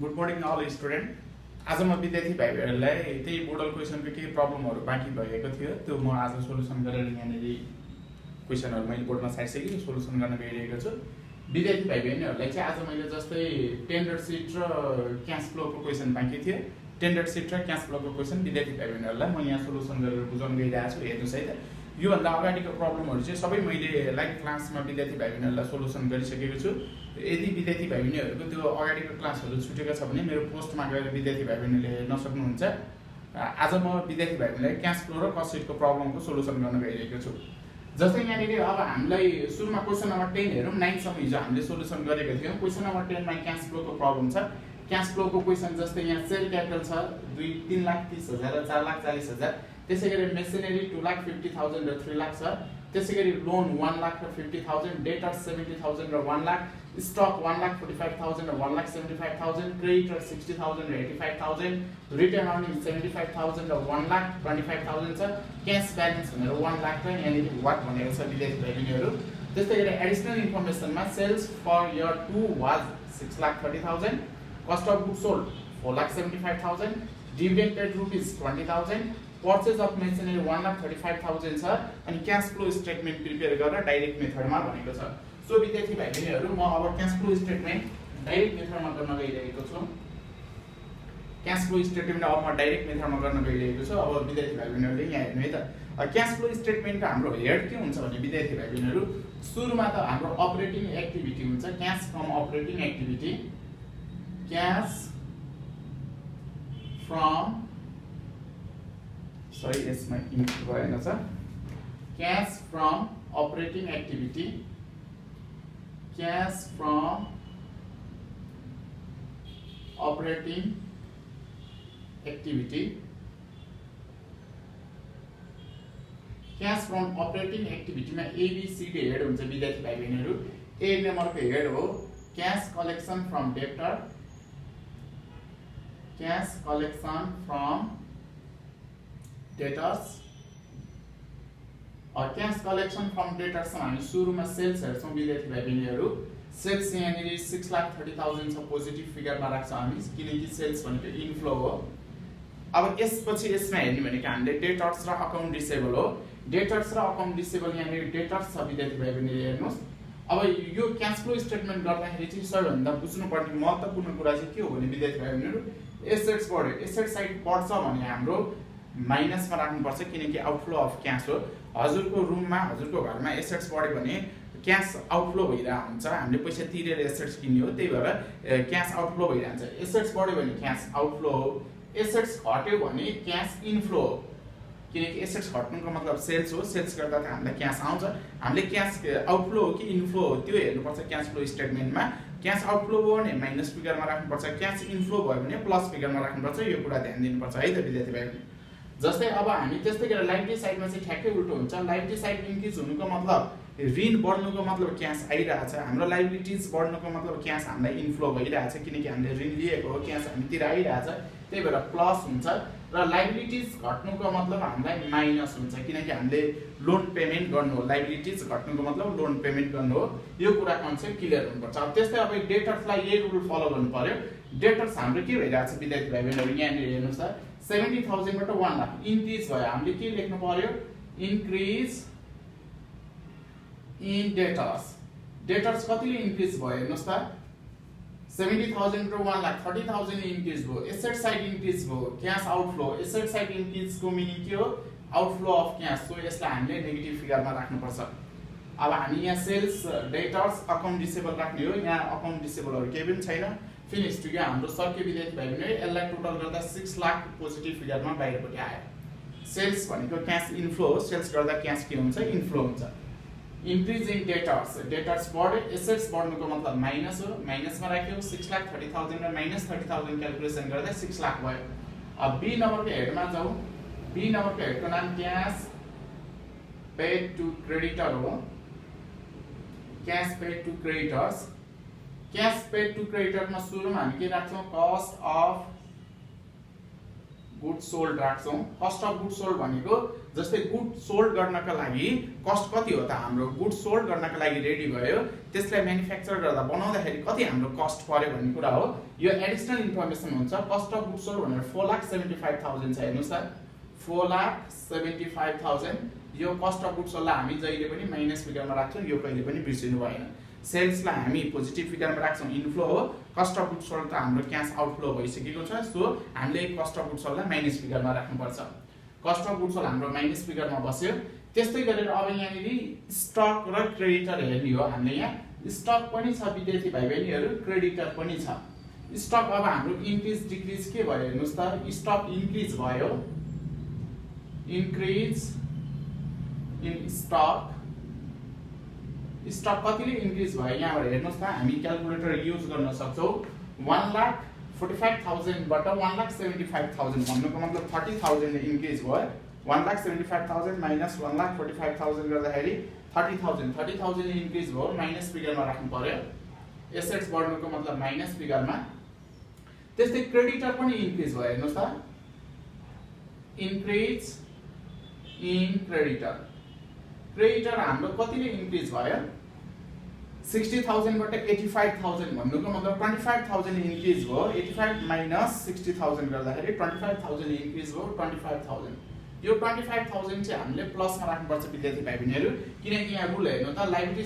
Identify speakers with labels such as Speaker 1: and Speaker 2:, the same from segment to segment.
Speaker 1: Good morning all student. आज म विद्यार्थी भाइहरूलाई त्यही मोडल क्वेसनको केही प्रब्लमहरू बाँकी भएको थियो, त्यो म आज सोल्युसन गरेर यहाँनिर क्वेसनहरू मैले बोर्डमा छाडिसकेँ, सोल्युसन गर्न गइरहेको छु। विद्यार्थी भाइ बहिनीहरूलाई चाहिँ आज मैले जस्तै टेन्डर सिट र क्यास फ्लोको क्वेसन बाँकी थियो, टेन्डर सिट र क्यास फ्लोको क्वेसन विद्यार्थी भाइ बहिनीहरूलाई म यहाँ सोल्युसन गरेर बुझाउन गइरहेको छु। हेर्नुहोस् है त, योभन्दा अगाडिको प्रब्लमहरू चाहिँ सबै मैले लाइभ क्लासमा विद्यार्थी भाइ बहिनीहरूलाई सोल्युसन गरिसकेको छु। यदि विद्यार्थी भाइ बहिनीहरूको त्यो अगाडिको क्लासहरू छुटेको छ भने मेरो पोस्टमा गएर विद्यार्थी भाइ बहिनीले हेर्न सक्नुहुन्छ। आज म विद्यार्थी भाइ बहिनीलाई क्यास फ्लो र कस्ट सिटको प्रब्लमको सोल्युसन गर्न गइरहेको छु। जस्तै यहाँनिर अब हामीलाई सुरुमा क्वेसन नम्बर 10 हेरौँ। 9 सम्म हिजो हामीले सोल्युसन गरेको थियौँ। क्वेसन नम्बर 10 मा क्यास फ्लोको प्रब्लम छ। क्यास फ्लोको क्वेसन जस्तै यहाँ सेल क्यापिटल छ 3,30,000 र 4,40,000। त्यसैगरी मेसिनरी 2,50,000 र 3 लाख छ। त्यसैगरी लोन 1,50,000, डेटर्स 70,000 र 1 लाख, स्टक 1,45,000 र 1,75,000, क्रेडिटर 60,000 र 85,000, रिटर्न अर्निङ 75,000 र 1,25,000 छ। क्यास ब्यालेन्स भनेर 1 लाख र यहाँनिर वाट भनेको छ विद्यार्थी भाइ बहिनीहरू। त्यस्तै गरी एडिसनल इन्फर्मेसनमा sales for year 2 was 6,30,000, cost of book sold 4,75,000, dividend paid rupees 20,000, purchase of machinery 1,35,000 छ। अनि क्यास फ्लो स्टेटमेन्ट प्रिपेयर गरेर डाइरेक्ट मेथडमा भनेको छ। सो विद्यार्थी भाइ बहिनीहरू म अब क्यास फ्लो स्टेटमेन्ट डाइरेक्ट मेथडमा गर्न गइरहेको छु। क्यास फ्लो स्टेटमेन्ट अब म डाइरेक्ट मेथडमा गर्न गइरहेको छु। अब विद्यार्थी भाइ बहिनीहरूले यहाँ हेर्नु है त, क्यास फ्लो स्टेटमेन्टको हाम्रो हेड के हुन्छ भने विद्यार्थी भाइ बहिनीहरू सुरुमा त हाम्रो अपरेटिङ एक्टिभिटी हुन्छ, cash from operating activity, cash from यसमा इन्क भएन छ, cash from operating activity, cash from operating activity, cash from operating एक्टिभिटीमा एबीसीडी हेड हुन्छ विद्यार्थी भाइ बहिनीहरू। ए नम्बरको हेड हो cash collection from debtor, cash collection from debtors. और क्यास कलेक्सन फ्रम डेटर्स हामी सुरुमा सेल्स हेर्छौँ विद्यार्थी भाइ बहिनीहरू। सेल्स यहाँनिर 6,30,000 छ, पोजिटिभ फिगरमा राख्छौँ हामी किनकि सेल्स भनेको इनफ्लो हो। अब यसपछि यसमा हेर्ने भनेको हामीले डेटर्स र अकाउन्ट रिसेबल हो। डेटर्स र अकाउन्ट रिसेबल यहाँनिर डेटर्स छ विद्यार्थी भाइ बहिनीले हेर्नुहोस्। अब यो क्यास फ्लो स्टेटमेन्ट गर्दाखेरि चाहिँ सबैभन्दा बुझ्नुपर्ने महत्त्वपूर्ण कुरा चाहिँ के हो भने विद्यार्थी भाइ बहिनीहरू एसेट्स बढ्यो, एसेट साइड बढ्छ भने हाम्रो माइनसमा राख्नुपर्छ किनकि आउटफ्लो अफ क्यास हो। हजुरको रुममा हजुरको घरमा एसेट्स बढ्यो भने क्यास आउटफ्लो भइरहेको हुन्छ, हामीले पैसा तिरेर एसेट्स किन्ने हो, त्यही भएर क्यास आउटफ्लो भइरहन्छ। एसेट्स बढ्यो भने क्यास आउटफ्लो हो, एसेट्स घट्यो भने क्यास इनफ्लो हो किनकि एसेट्स घट्नुको मतलब सेल्स हो, सेल्स गर्दा त हामीलाई क्यास आउँछ। हामीले क्यास आउटफ्लो हो कि इनफ्लो हो त्यो हेर्नुपर्छ क्यास फ्लो स्टेटमेन्टमा। क्यास आउटफ्लो भयो भने माइनस फिगरमा राख्नुपर्छ, क्यास इनफ्लो भयो भने प्लस फिगरमा राख्नुपर्छ। यो कुरा ध्यान दिनुपर्छ है त विद्यार्थी भाइ। जस्तै अब हामी त्यस्तै गरेर लाइबिलिटी साइडमा चाहिँ ठ्याक्कै उल्टो हुन्छ। लाइबिलिटी साइड इन्क्रिज हुनुको मतलब ऋण बढ्नुको मतलब क्यास आइरहेछ, हाम्रो लाइबिलिटिज बढ्नुको मतलब क्यास हामीलाई इनफ्लो भइरहेछ किनकि हामीले ऋण लिएको हो, क्यास हामीतिर आइरहेछ, त्यही भएर प्लस हुन्छ। र लाइबिलिटिज घट्नुको मतलब हामीलाई माइनस हुन्छ किनकि हामीले लोन पेमेन्ट गर्नु हो। लाइबिलिटिज घट्नुको मतलब लोन पेमेन्ट गर्नु हो। यो कुरा कन्सेप्ट क्लियर हुनुपर्छ। अब त्यस्तै अब डेटर्सलाई यही रुल फलो गर्नु पर्यो। डेटर्स हाम्रो के भइरहेछ विद्यार्थी भाइ बहिनीहरू यहाँनिर हेर्नुहोस् त, 70,000 बाट 1 लाख इन्क्रिज भयो। हामीले के लेख्नु पर्यो, इन्क्रिज इन डेटर्स। डेटर्स कतिले इन्क्रिज भयो हेर्नुहोस् त, 70,000 बाट 1 लाख 30,000 इन्क्रिज भयो। एसेट साइड इन्क्रिज भयो, क्यास आउटफ्लो। एसेट साइड इन्क्रिजको मिनिङ के हो, आउटफ्लो अफ क्यास। सो यसलाई हामीले नेगेटिभ फिगरमा राख्नुपर्छ। अब हामी यहाँ सेल्स, डेटर्स, अकाउन्ट रिसेबल राख्ने हो। यहाँ अकाउन्ट रिसेबलहरू केही पनि छैन, फिनिश टु यो हाम्रो सर्क्य विद्यार्थी भाइ बहिनी। यसलाई टोटल गर्दा 6 लाख पोजिटिभ फिगरमा बाहिरपट्टि आयो। सेल्स भनेको क्यास इनफ्लो हो, सेल्स गर्दा क्यास के हुन्छ, इनफ्लो हुन्छ। इन्क्रिज इन डेटर्स, डेटर्स बढ्यो, एसेट्स बढ्नुको मतलब माइनस हो, माइनसमा राख्यो। 6,30,000 र माइनस 30,000 क्यालकुलेसन गर्दा 6 लाख भयो। अब बी नम्बरको हेडमा जाउँ। बी नम्बरको हेडको नाम क्यास पेड टु क्रेडिटर हो, cash paid to creditors. Cash paid to क्रेडिटरमा सुरुमा हामी के राख्छौँ, कस्ट अफ गुड सोल्ड राख्छौँ। कस्ट अफ गुड सोल्ड भनेको जस्तै गुड सोल्ड गर्नका लागि कस्ट कति हो त हाम्रो, गुड सोल्ड गर्नका लागि रेडी भयो त्यसलाई म्यानुफ्याक्चर गर्दा बनाउँदाखेरि कति हाम्रो कस्ट पर्यो भन्ने कुरा हो। यो एडिसनल इन्फर्मेसन हुन्छ। कस्ट अफ गुड सोल्ड भनेर 4,75,000 छ, हेर्नुहोस् त 4,75,000। यो कस्ट अफ गुड सोल्डलाई हामी जहिले पनि माइनस फिगरमा राख्छौँ, यो कहिले पनि बिर्सिनु भएन। सेल्सलाई हामी पोजिटिभ फिगरमा राख्छौँ, इनफ्लो हो। कस्ट अफ गुड सोल्ड त हाम्रो क्यास आउटफ्लो भइसकेको छ, सो हामीले कस्ट अफ गुड सोल्डलाई माइनस फिगरमा राख्नुपर्छ। कस्ट अफ गुड सोल्ड हाम्रो माइनस फिगरमा बस्यो। त्यस्तै गरेर अब यहाँनिर स्टक र क्रेडिटर हेर्ने हो हामीले। यहाँ स्टक पनि छ विद्यार्थी भाइ बहिनीहरू, क्रेडिटर पनि छ। स्टक अब हाम्रो इन्क्रिज डिक्रिज के भयो हेर्नुहोस् त, स्टक इन्क्रिज भयो, इन्क्रिज इन स्टक। स्टक कतिले इन्क्रिज भयो यहाँबाट हेर्नुहोस् त, हामी क्यालकुलेटर युज गर्न सक्छौँ। 1,45,000 बाट 1,75,000 भन्नुको मतलब 30,000 इन्क्रिज भयो। 1,75,000 माइनस 1,45,000 गर्दाखेरि 30,000, 30,000 इन्क्रिज भयो, माइनस फिगरमा राख्नु पर्यो। एसेट्स बढ्नुको मतलब माइनस फिगरमा। त्यस्तै क्रेडिटर पनि इन्क्रिज भयो, हेर्नुहोस् त, इन्क्रिज इन क्रेडिटर। क्रेडिटर हाम्रो कतिले इन्क्रिज भयो, 60,000 बाट 85,000 भन्नुको मतलब 25,000 इन्क्रिज भयो। 85 माइनस 60,000 गर्दाखेरि 25,000 इन्क्रिज भयो, 25,000। यो 25,000 चाहिँ हामीले प्लसमा राख्नुपर्छ विद्यार्थी भाइ बहिनीहरू, किनकि यहाँ रुल हेर्नु त, लाइबिलिटी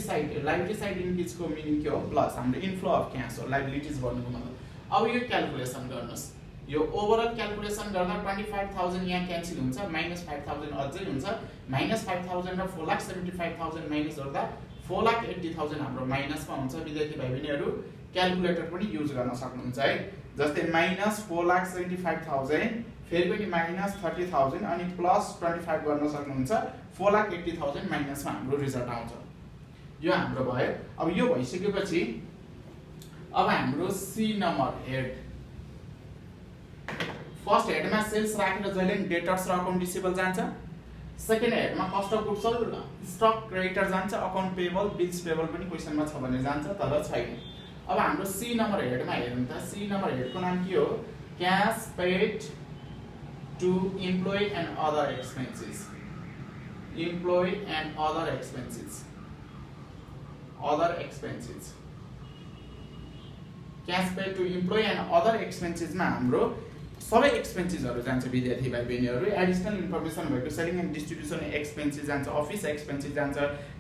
Speaker 1: साइड इन्क्रिजको मिनिङ के हो, प्लस। हाम्रो इन्फ्लो अफ क्यास हो लाइबिलिटिज भन्नुको मतलब। अब यो क्यालकुलेसन गर्नुहोस्, यो ओभरअल क्यालकुलेसन गर्दा 25,000 यहाँ क्यान्सल हुन्छ, माइनस 5,000 अझै हुन्छ। माइनस 5,000 र 4,75,000 माइनस गर्दा 4,80,000 हाम्रो माइनसमा हुन्छ विद्यार्थी भाइ बहिनीहरू। क्यालकुलेटर पनि युज गर्न सक्नुहुन्छ है। जस्तै माइनस 4,75,000, फेरि पनि माइनस 30,000 अनि प्लस 25 गर्न सक्नुहुन्छ। 4,80,000 माइनसमा हाम्रो रिजल्ट आउँछ। यो हाम्रो भयो। अब यो भइसकेपछि अब हाम्रो सी नम्बर हेड। फर्स्ट हेडमा सेल्स राखेर जहिले पनि डेटर्स र अकाउन्ट रिसिभेबल जान्छ। सेकेन्ड हेडमा cost of goods sold, stock, creditor जान्छ। अकाउन्ट पेबल, बिल्स पेबल पनि क्वेसनमा छ भने जान्छ, तर छैन। अब हाम्रो सी नम्बर हेडमा हेरौँ त। सी नम्बर हेडको नाम के हो, cash paid to employee and other expenses. Employee and other expenses, other expenses. Cash paid to employee and other एक्सपेन्सेसमा हाम्रो सबै एक्सपेन्सेसहरू जान्छ विद्यार्थी भाइ बहिनीहरू। एडिसनल इन्फर्मेसन भएको सेलिङ एन्ड डिस्ट्रिब्युसन एक्सपेन्सेस जान्छ, अफिस एक्सपेन्सेस जान्छ,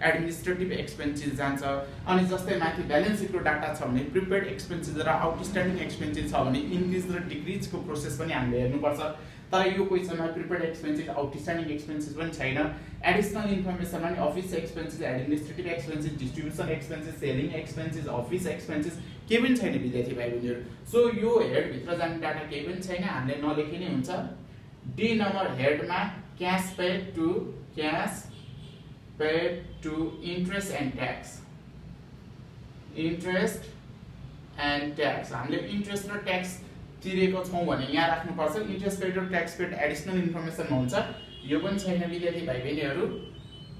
Speaker 1: एडमिनिस्ट्रेटिभ एक्सपेन्सेस जान्छ। अनि जस्तै माथि ब्यालेन्स सिटको डाटा छ भने प्रिपेड एक्सपेन्सेस र आउटस्ट्यान्डिङ एक्सपेन्सेस छ भने इन्क्रिज र डिक्रिजको प्रोसेस पनि हामीले हेर्नुपर्छ। तर यो क्वेसनमा प्रिपेड एक्सपेन्सेस, आउटस्ट्यान्डिङ एक्सपेन्सेस पनि छैन। एडिसनल इन्फर्मेसनमा नि office expenses, administrative expenses, distribution expenses, selling expenses, office expenses केही पनि छैन विद्यार्थी भाइ बहिनीहरू। सो यो हेडभित्र जाने डाटा केही पनि छैन, हामीले नलेखे नै हुन्छ। डी नम्बर हेडमा cash paid to interest and tax. Interest and tax, हामीले इन्ट्रेस्ट र ट्याक्स तिरेको छौँ भने यहाँ राख्नुपर्छ। इन्ट्रेस्ट पेड र ट्याक्स पेड एडिसनल इन्फर्मेसनमा हुन्छ, यो पनि छैन विद्यार्थी भाइ बहिनीहरू।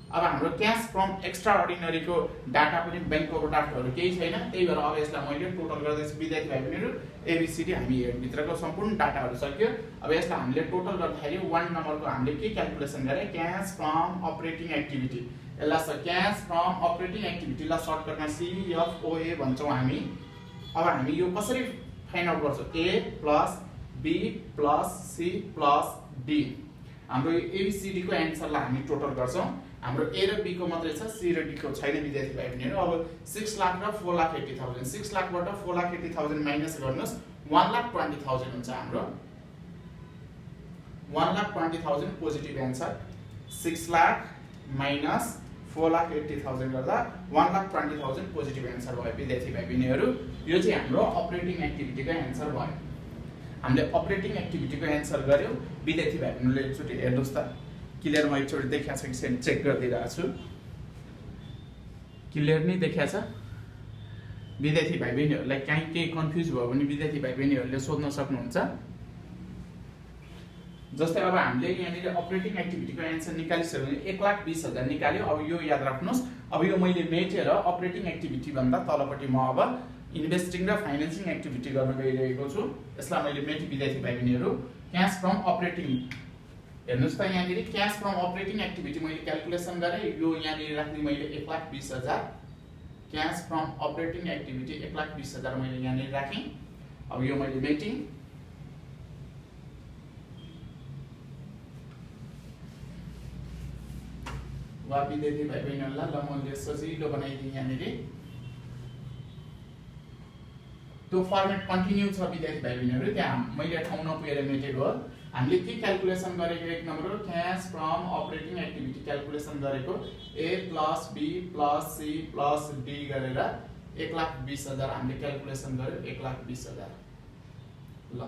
Speaker 1: अब हाम्रो क्यास फ्रम एक्स्ट्रा अर्डिनरीको डाटा पनि बैंक ओभरड्राफ्टहरू केही छैन, त्यही भएर अब यसलाई मैले टोटल गर्दैछु विद्यार्थी भाइ बहिनीहरू। एबिसिडी हामी हेडभित्रको सम्पूर्ण डाटाहरू सक्यो। अब यसलाई हामीले टोटल गर्दाखेरि 1 नम्बरको हामीले के क्यालकुलेसन गरे, क्यास फ्रम अपरेटिङ एक्टिभिटी। यसलाई क्यास फ्रम अपरेटिङ एक्टिभिटीलाई सर्टकटमा CFOA भन्छौँ हामी। अब हामी यो कसरी फाइन्ड आउट गर्छौँ, A plus B plus C plus D। हाम्रो ABCD को एन्सरलाई हामी टोटल गर्छौँ। हाम्रो A र B को मात्रै छ, C र D को छैन विद्यार्थी भाइ बहिनीहरू। अब 6 लाख र 4,80,000, 6 लाखबाट 4,80,000 माइनस गर्नुहोस्, 1,20,000 हुन्छ हाम्रो। 1,20,000 पोजिटिभ एन्सर। 6 लाख माइनस 4,80,000 गर्दा 1,20,000 पोजिटिभ एन्सर भयो विद्यार्थी भाइ बहिनीहरू। यो चाहिँ हाम्रो अपरेटिङ एक्टिभिटीको एन्सर भयो। हामीले अपरेटिङ एक्टिभिटीको एन्सर गर्यौँ। विद्यार्थी भाइ बहिनीले एकचोटि हेर्नुहोस् त, क्लियर म एकचोटि देखाएको छ कि छैन चेक गरिदिरहेको छु। क्लियर नै देखाएको छ। विद्यार्थी भाइ बहिनीहरूलाई काहीँ केही कन्फ्युज भयो भने विद्यार्थी भाइ बहिनीहरूले सोध्न सक्नुहुन्छ। जस्तै अब हामीले यहाँनिर अपरेटिङ एक्टिभिटीको एन्सर निकालिसक्यो भने 1,20,000 निकाल्यो। अब यो याद राख्नुहोस्, अब यो मैले मेटेर अपरेटिङ एक्टिभिटी भन्दा तलपट्टि म अब इन्भेस्टिङ र फाइनेन्सिङ एक्टिभिटी गर्न गइरहेको छु। यसलाई मैले मेटी विद्यार्थी भाइ बहिनीहरू। क्यास फ्रम अपरेटिङ हेर्नुस् त यहाँनिर क्यास फ्रम अपरेटिङ एक्टिभिटी मैले क्याल्कुलेसन गरेँ यो यहाँनिर राख्ने मैले 1,20,000 क्यास फ्रम अपरेटिङ एक्टिभिटी 1,20,000 मैले यहाँनिर राखेँ। अब यो मैले मेटिङ वा विद्यार्थी भाइ बहिनीहरूलाई ल मैले सजिलो बनाइदिएँ यहाँनिर त्यो फर्मेट कन्टिन्यू छ विद्यार्थी भाइ बहिनीहरू त्यहाँ मैले ठाउँ नपुगेर मेटेको हो। हामीले के क्याल्कुलेसन गरेको एक नम्बर हो cash from operating activity calculation गरेको A + B + C + D गरेर 1,20,000 हामीले क्याल्कुलेसन गर्यो 1,20,000। ल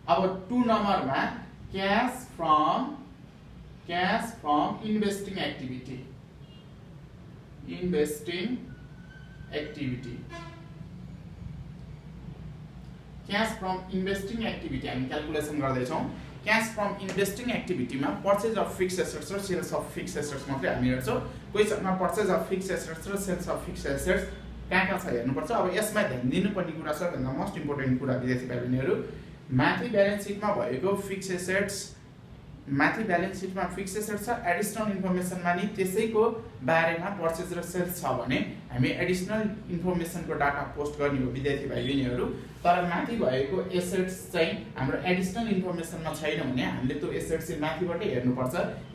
Speaker 1: अब 2 नम्बरमा cash from investing activity cash from investing activity हामी क्याल्कुलेसन गर्दैछौँ। क्यास फ्रम इन्भेस्टिङ एक्टिभिटीमा पर्चेज अफ फिक्स एसेट्स र सेल्स अफ फिक्स एसेट्स मात्रै हामी हेर्छौँ। क्वेसनमा पर्चेज अफ फिक्स एसेट्स र सेल्स अफ फिक्स एसेट्स कहाँ छ हेर्नुपर्छ। अब यसमा ध्यान दिनुपर्ने कुरा छ भन्दा मोस्ट इम्पोर्टेन्ट कुरा विद्यार्थी भाइ बहिनीहरू माथि ब्यालेन्स सिटमा भएको फिक्स एसेट्स माथि ब्यालेन्स सिटमा फिक्स एसेट्स छ एडिसनल इन्फर्मेसनमा नि त्यसैको बारेमा पर्चेज र सेल्स छ भने हामी एडिसनल इन्फर्मेसनको डाटा पोस्ट गर्ने हो विद्यार्थी भाइ बहिनीहरू। तर माथि भएको एसेट्स चाहिँ हाम्रो एडिसनल इन्फर्मेसनमा छैन भने हामीले त्यो एसेट्स चाहिँ माथिबाटै हेर्नुपर्छ।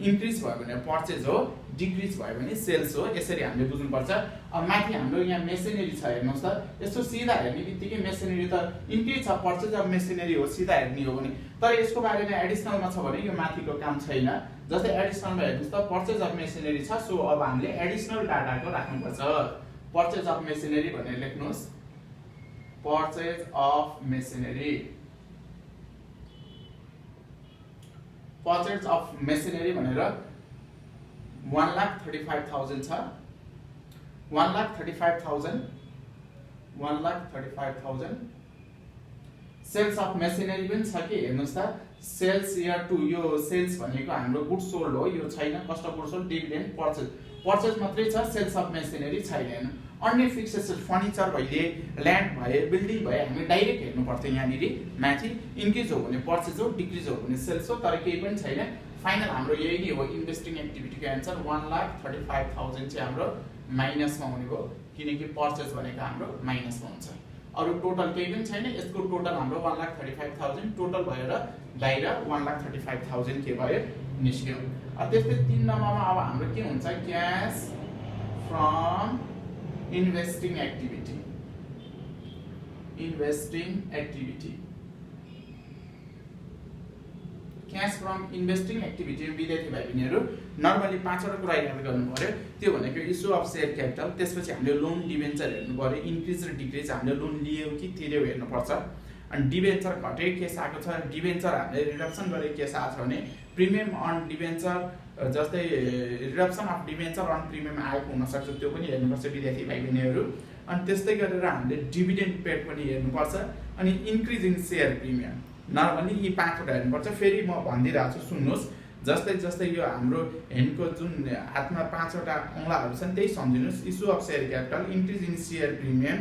Speaker 1: इन्क्रिज भयो भने पर्चेज हो, डिक्रिज भयो भने सेल्स हो, यसरी हामीले बुझ्नुपर्छ। अब माथि हाम्रो यहाँ मेसिनरी छ हेर्नुहोस् त, यस्तो सिधा हेर्ने बित्तिकै मेसिनरी त इन्क्रिज छ पर्चेज अफ मेसिनरी हो सिधा हेर्ने हो भने, तर यसको बारेमा एडिसनलमा छ भने यो माथिको काम छैन। जस्तै एडिसनलमा हेर्नुहोस् त पर्चेज अफ मेसिनरी छ, सो अब हामीले एडिसनल डाटाको राख्नुपर्छ। पर्चेज अफ मेसिनरी भनेर लेख्नुहोस्, purchase of machinery, purchase of machinery भनेर 1,35,000 छ, 1,35,000 सेल्स अफ मेसिनरी पनि छ कि हेर्नुहोस् त सेल्स इयर 2 यो सेल्स भनेको हाम्रो गुड सोल्ड हो, यो छैन cost of good sold dividend purchase मात्रै छ, सेल्स अफ मेसिनरी छैन। अन्य फिक्स एसेट फर्निचर भए ल्यान्ड भए बिल्डिङ भए हामी डाइरेक्ट हेर्नु पर्थ्यो। यहाँनिर माथि इन्क्रिज हो भने पर्चेज हो, डिक्रिज हो भने सेल्स हो, तर केही पनि छैन। फाइनल हाम्रो यही नै हो इन्भेस्टिङ एक्टिभिटीको एन्सर 1,35,000 चाहिँ हाम्रो माइनसमा हुने भयो किनकि पर्चेज भनेको हाम्रो माइनसमा हुन्छ। अरु टोटल केही पनि छैन, यसको टोटल हाम्रो 1,35,000 टोटल भएर बाहिर 1,35,000 के भयो निस्क्यो। त्यस्तै 3 नम्बरमा अब हाम्रो के हुन्छ cash from investing activity, cash from investing activity विद्यार्थी भाइ बहिनीहरू नर्मली 5 वटा कुरा याद गर्नु पर्यो। त्यो भनेको इस्यु अफ शेयर क्यापिटल, त्यसपछि हामीले लोन डिबेन्चर हेर्नु पर्यो, इन्क्रिज र डिक्रिज हामीले लोन लियौ कि तिर्यौ हेर्नु पर्छ। अनि डिबेन्चर घटेको केस आएको छ, डिबेन्चर हामीले रिडक्सन गरेको केस आएको छ भने प्रिमियम अन डिबेन्चर जस्तै reduction of debenture on premium आएको हुन सक्छ, त्यो पनि हेर्नुपर्छ विद्यार्थी भाइ बहिनीहरू। अनि त्यस्तै गरेर हामीले डिभिडेन्ड पेड पनि हेर्नुपर्छ। अनि increase in share premium normally यी 5 वटा हेर्नुपर्छ। फेरि म भनिदिरहेको छु सुन्नुहोस्, जस्तै यो हाम्रो हेनको जुन हातमा 5 वटा औँलाहरू छन् त्यही सम्झिनुहोस्। Issue of share capital, increase in share premium,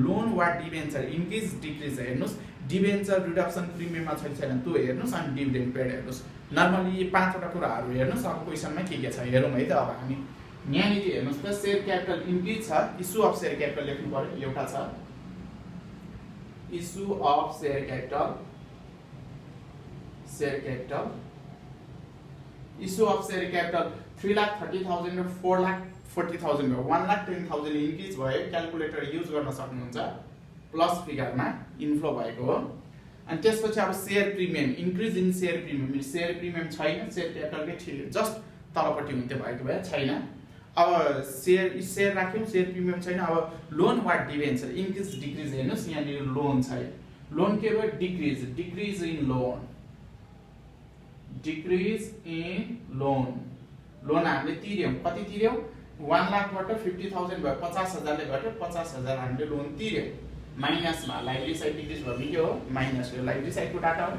Speaker 1: loan वा डिबेन्चर इन्क्रिज डिक्रिज हेर्नुहोस्, डिबेन्चर रिडक्सन प्रिमियममा छैन त्यो हेर्नुहोस्, अनि डिभिडेन्ड पेड हेर्नुहोस्। नर्मली यी 5 वटा कुराहरू हेर्नुहोस्। अब क्वेसनमा के छ हेरौँ है त। अब हामी यहाँनिर हेर्नुहोस् त शेयर क्यापिटल इन्क्रिज छ, इस्यु अफ शेयर क्यापिटल लेख्नु पर्यो एउटा छ issue of share capital, issue of share capital 3,30,000 र 4,40,000 भयो, 1,10,000 इन्क्रिज भयो। क्याल्कुलेटर युज गर्न सक्नुहुन्छ, प्लस फिगरमा इन्फ्लो भएको हो। अनि त्यसपछि अब share premium, increase in share premium, share premium छैन, शेयर क्यापिटलकै जस्ट तलपट्टि हुन्थ्यो भएको भए छैन। अब शेयर राख्यौँ, शेयर प्रिमियम छैन। अब लोन वा डिबेन्चर इन्क्रिज डिक्रिज हेर्नुहोस्, यहाँनिर लोन छ, लोन के भयो decrease, decrease in loan, decrease in loan, loan हामीले तिर्यौँ, कति तिर्यौँ 1 लाखबाट 50,000 भयो, 50,000 ले घट्यो, 50,000 हामीले लोन तिर्यौँ। माइनसमा लाइब्रेरी साइड डिक्रिज भयो के हो माइनस, यो लाइब्रेरी साइडको डाटा हो।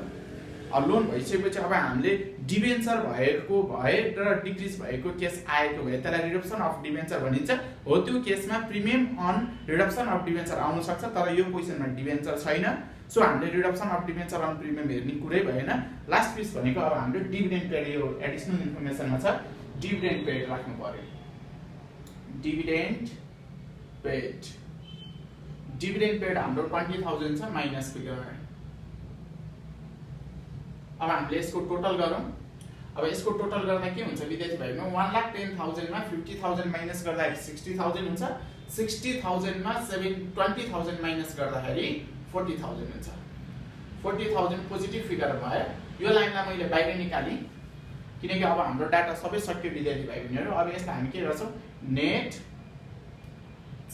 Speaker 1: अब लोन भइसकेपछि अब हामीले डिबेन्चर भएको भए र डिक्रिज भएको केस आएको भए त्यसलाई रिडक्सन अफ डिबेन्चर भनिन्छ। हो त्यो केसमा premium on reduction of debenture आउन सक्छ, तर यो क्वेसनमा डिबेन्चर छैन। सो हामीले reduction of debenture on premium हेर्ने कुरै भएन। लास्ट पिस भनेको अब हाम्रो डिभिडेन्ड पेड, यो एडिसनल इन्फर्मेसनमा छ, डिभिडेन्ड पेड राख्नु पर्यो। डिभिडेन्ड पेड हाम्रो 20,000 छ माइनस फिगर। अब हामीले यसको टोटल गरौँ। अब यसको टोटल गर्दा के हुन्छ विद्यार्थी भाइहरु, 1,10,000 मा 50,000 माइनस गर्दाखेरि 60,000 हुन्छ, 60,000 मा 20,000 माइनस गर्दाखेरि 40,000 हुन्छ। 40,000 पोजिटिभ फिगर भयो। यो लाइनलाई मैले बाहिर निकालेँ किनकि अब हाम्रो डाटा सबै सक्यो विद्यार्थी भाइहरु। अब यसलाई हामी के गर्छौँ, नेट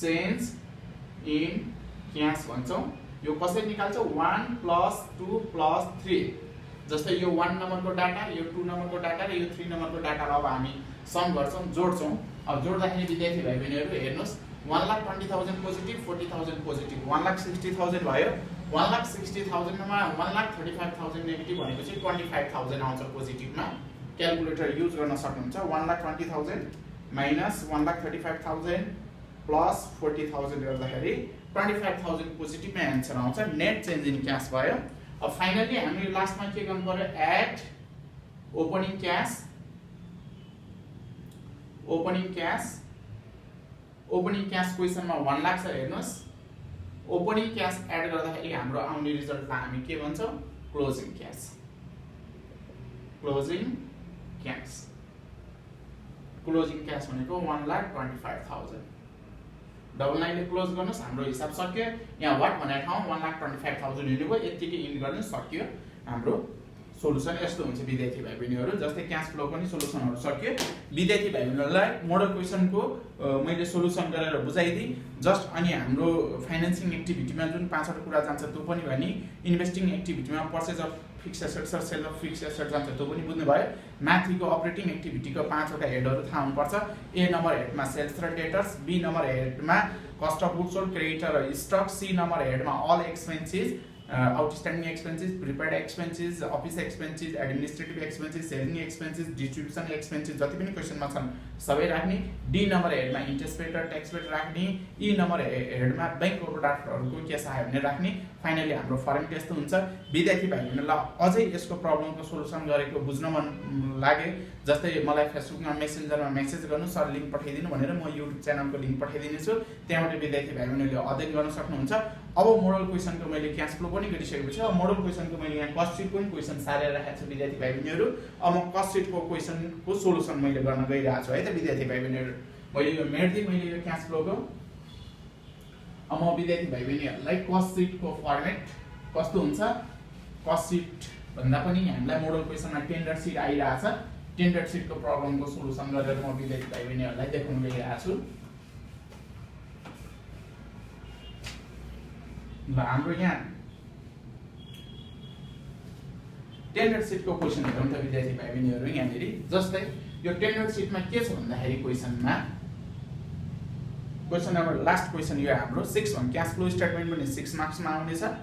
Speaker 1: चेन्ज इन क्याश भन्छौँ। यो कसरी निकाल्छौँ, 1 + 2 + 3। जस्तै यो 1 नम्बरको डाटा, यो 2 नम्बरको डाटा र यो 3 नम्बरको डाटालाई अब हामी सम गर्छौँ, जोड्छौँ। अब जोड्दाखेरि विद्यार्थी भाइबहिनीहरु हेर्नुस्, 1,20,000 पोजिटिभ, 40,000 पोजिटिभ, 1,60,000 भयो। 1,60,000 मा 1,35,000 नेगेटिभ भनेको चाहिँ 25,000 आउँछ पोजिटिभमा। क्याल्कुलेटर युज गर्न सक्नुहुन्छ। 1,20,000 माइनस 1,35,000 प्लस 40,000 गर्दाखेरि 25,000 पोजिटिभमा एन्सर आउँछ। नेट चेन्ज इन क्याश भयो। अब फाइनली हामी लास्टमा के गर्नु पर्यो, add opening cash. Opening cash क्वेसनमा 1 लाख छ हेर्नुस्। ओपनिङ क्याश एड गर्दाखेरि हाम्रो आउने रिजल्टलाई हामी के भन्छौँ, क्लोजिङ क्याश। क्लोजिङ क्याश भनेको 1,25,000। डबल लाइनले क्लोज गर्नुस्, हाम्रो हिसाब सक्यो। यहाँ वाट भनेको ठाउँ 1,25,000 हुने भयो। यतिकै इन गर्नु सक्यो। हाम्रो सोलुसन यस्तो हुन्छ विद्यार्थी भाइबहिनीहरु। जस्तै क्याश फ्लो पनि सोलुसनहरु सक्यो। विद्यार्थी भाइबहिनीहरुलाई मोडल क्वेसनको मैले सोलुसन गरेर बुझाइदिए। जस्ट अनि हाम्रो फाइनान्सिङ एक्टिभिटीमा जुन 5 वटा कुरा जान्छ त्यो पनि भनी, इन्भेस्टिङ एक्टिभिटीमा पर्चेज अफ फिक्स्ड एसेट्स र सेल अफ फिक्स्ड एसेट्स जान्छ त्यो पनि बुझ्नु भयो। माथिको अपरेटिङ एक्टिभिटीको 5 वटा हेडहरु थाहा हुनुपर्छ। ए नम्बर हेडमा सेल्स र डेटर्स, बी नम्बर हेडमा cost of goods sold, creditor र स्टक, सी नम्बर हेडमा all expenses, outstanding expenses, prepaid expenses, office expenses, administrative expenses, saving expenses, distribution expenses जति पनि क्वेसनमा छन् सबै राख्ने। डी नम्बर हेडमा इन्ट्रेस्ट पेड र ट्याक्स पेड राख्ने। ई नम्बर हेडमा बैंक ओभरड्राफ्टहरुको के सहाय भने राख्ने। फाइनली हाम्रो फर्मुला यस्तो हुन्छ। विद्यार्थी भाइहरुलाई अझै यसको प्रब्लमको सोलुसन गरेको बुझ्न मन लागे जस्तै मलाई फेसबुकमा मेसेन्जरमा मेसेज गर्नु, सर लिंक पठाइदिनु भनेर म युट्युब च्यानलको लिंक पठाइदिनेछु। त्यहाँबाट विद्यार्थी भाइहरुले अध्ययन गर्न सक्नुहुन्छ। अब मोडल क्वेसनको मैले क्याश फ्लो पनि गरिसकेपछि अब मोडल क्वेसनको मैले यहाँ कस्ट सिट पनि क्वेसन सारेर राखेको छु विद्यार्थी भाइबहिनीहरु। अब म कस्ट सिटको क्वेसनको सोलुसन मैले गर्न गइरहेको छु है त विद्यार्थी भाइबहिनीहरु। मैले यो मेट्दै मैले यो क्याश फ्लोको अब म विद्यार्थी भाइबहिनीहरुलाई कस्ट सिटको फर्मेट कस्तो हुन्छ, कस्ट सिट भन्दा पनि हामीलाई मोडल क्वेसनमा टेन्डर सिट आइरहेछ। टेन्डर सिटको प्रब्लमको सोलुसन गरेर म विद्यार्थी भाइबहिनीहरुलाई देखाउन गइरहेको छु। ल हाम्रो यहाँ टेन्डर सिटको क्वेसन हेरौँ त विद्यार्थी भाइबहिनीहरु। यहाँनेरि जस्तै यो टेन्डर सिटमा के छ भन्दाखेरि क्वेसनमा क्वेसन नम्बर लास्ट क्वेसन यो हाम्रो 6 भन क्याश फ्लो स्टेटमेन्ट पनि 6 मार्क्समा आउने छ।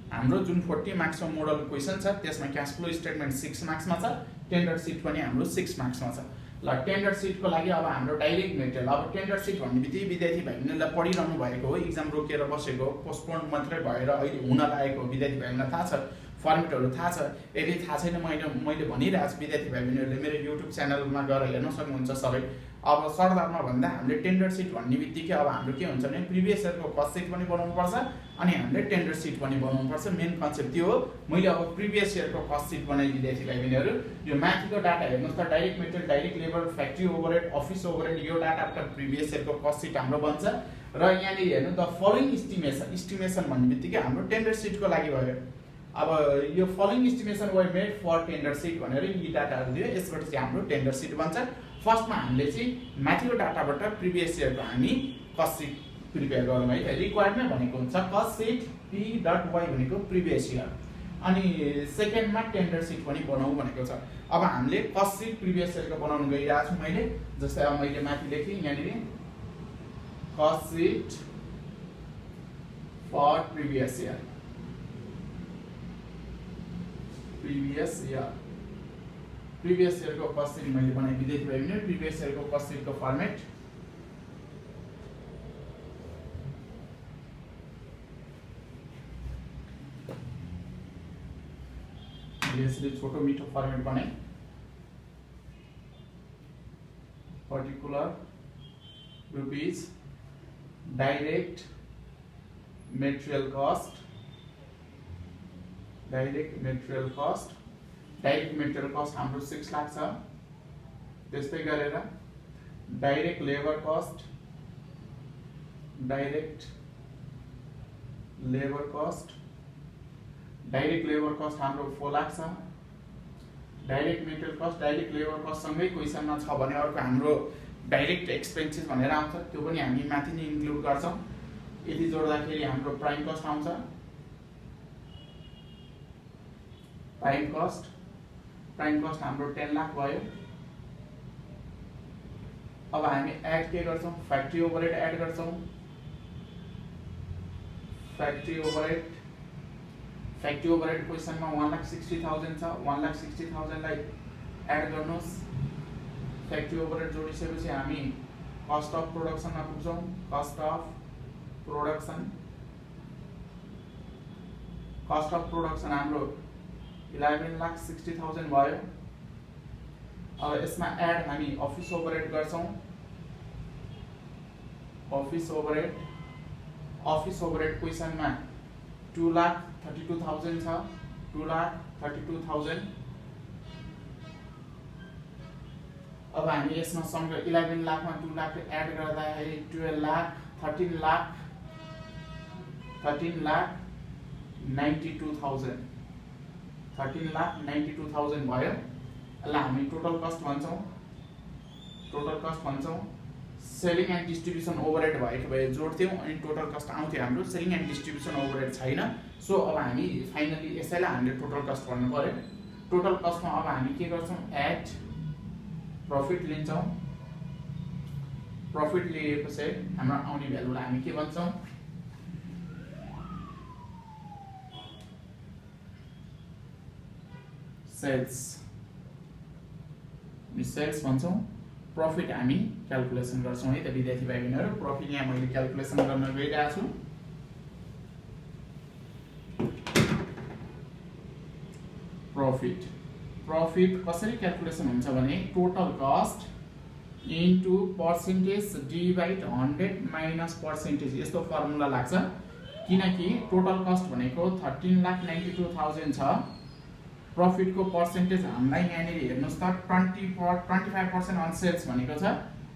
Speaker 1: हाम्रो जुन 40 मार्क्सको मोडल क्वेसन छ त्यसमा क्याश फ्लो स्टेटमेन्ट 6 मार्क्समा छ। टेन्डर सिट पनि हाम्रो 6 मार्क्समा छ। ल टेन्डर सिटको लागि अब हाम्रो डाइरेक्ट मेटेरियल। अब टेन्डर सिट भन्ने बित्तिकै विद्यार्थी भाइहरुले पढिरहनु भएको हो, एक्जाम रोकेर बसेको, पोस्टपोन मात्रै भएर अहिले हुन लागेको विद्यार्थी भाइहरुलाई थाहा छ, फर्मेटहरु थाहा छ। यदि थाहा छैन मैले भनिरहेको छु विद्यार्थी भाइबहिनीहरुले मेरो युट्युब च्यानलमा गएर हेर्न सक्नुहुन्छ सबै। अब सर्टकटमा भन्दा हामीले टेन्डर सिट भन्ने बित्तिकै अब हाम्रो के हुन्छ भने प्रिभियस इयरको कस्ट सिट पनि बनाउनु पर्छ अनि हामीले टेन्डर सिट पनि बनाउनु पर्छ। मेन कन्सेप्ट त्यो हो। मैले अब प्रिभियस इयरको कस्ट सिट बनाइ विद्यार्थी भाइबहिनीहरु। यो माथिको डाटा हेर्नुस् त, direct material, direct labour, factory overhead, office overhead, यो डाटाबाट प्रिभियस इयरको कस्ट सिट हाम्रो बन्छ। र यहाँनिर हेर्नु द फलोइङ एस्टिमेसन भन्ने बित्तिकै हाम्रो टेन्डर सिटको लागि भयो। अब यो following estimation were made for tender sheet भनेर यी डाटाहरु दियो। यसबाट चाहिँ हाम्रो टेन्डर सिट बन्छ। फर्स्टमा हामीले चाहिँ माथिको डाटाबाट प्रिभियस इयरको हामी कस्ट सिट प्रिपेयर गरौँ है। रिक्वायरमेन्ट भनेको हुन्छ कस्ट सिट p.y भनेको प्रिभियस इयर अनि सेकेन्डमा टेन्डर सिट पनि बनाऊ भनेको छ। अब हामीले कस्ट सिट प्रिभियस इयरको बनाउन गइरहेको छु मैले। जस्तै अब मैले माथि लेखेँ यहाँनिर cost sheet for previous year. Previous इयरको कस्ट सिट मैले बनाए विद्यार्थी भाइबहिनीहरु। प्रिभियस इयरको कस्ट सिटको फर्मेट हामीले यसरी छोटो मिठो फर्मेट बनाए particular rupees direct material cost हाम्रो 6 लाख छ त्यस्तै गरेर डाइरेक्ट लेबर कस्ट हाम्रो 4 लाख छ direct material cost direct labour cost सँगै क्वेशनमा छ भने अर्को हाम्रो डाइरेक्ट एक्सपेन्सेस भनेर आउँछ त्यो पनि हामी माथि नै इन्क्लुड गर्छौं यदि जोड्दाखेरि हाम्रो प्राइम कस्ट आउँछ प्राइम कस्ट हाम्रो 10 लाख भयो अब हामी एड के गर्छौं फ्याक्ट्री ओभरहेड एड गर्छौं फ्याक्ट्री ओभरहेड क्वेशनमा 1,60,000 छ 1,60,000 लाई एड गर्नुस् फ्याक्ट्री ओभरहेड जोडिसकेपछि हामी कस्ट अफ प्रोडक्सनमा पुग्छौं कस्ट अफ प्रोडक्सन हाम्रो 11,60,000 भयो अब यसमा एड हामी अफिस ओभरहेड गर्छौं अफिस ओभरहेड क्वेशनमा 2,32,000 छ 2,32,000 अब हामी यसमा सँगै 11 लाखमा 2 लाख एड गर्दाखेरि 12 लाख 13 लाख 13,92,000 भयो यसलाई हामी टोटल कस्ट भन्छौं सेलिङ एन्ड डिस्ट्रिब्युसन ओभरहेड भएको भए जोड्थ्यौं अनि टोटल कस्ट आउँथ्यो हाम्रो सेलिङ एन्ड डिस्ट्रिब्युसन ओभरहेड छैन सो अब हामी फाइनली यसैलाई हामीले टोटल कस्ट भन्नु पर्यो टोटल कस्टमा अब हामी के गर्छौं एड प्रॉफिट लिन्छौं प्रॉफिट लिएपछि हाम्रो आउने भ्यालुलाई हामी के भन्छौं सेल्स भन्छौं प्रॉफिट हामी क्याल्कुलेसन गर्छौं है त विद्यार्थी भाइ बहिनीहरु प्रॉफिट यहाँ मैले क्याल्कुलेसन गर्न गइरहेको छु प्रॉफिट कसरी क्याल्कुलेसन हुन्छ भने total cost into percentage divide 100 minus percentage यस्तो फर्मुला लाग्छ किनकि टोटल कस्ट भनेको 13,92,000 छ प्रॉफिट को पर्सेन्टेज हामीलाई यहाँनिर हेर्नुस् त 25% अन सेल्स भनेको छ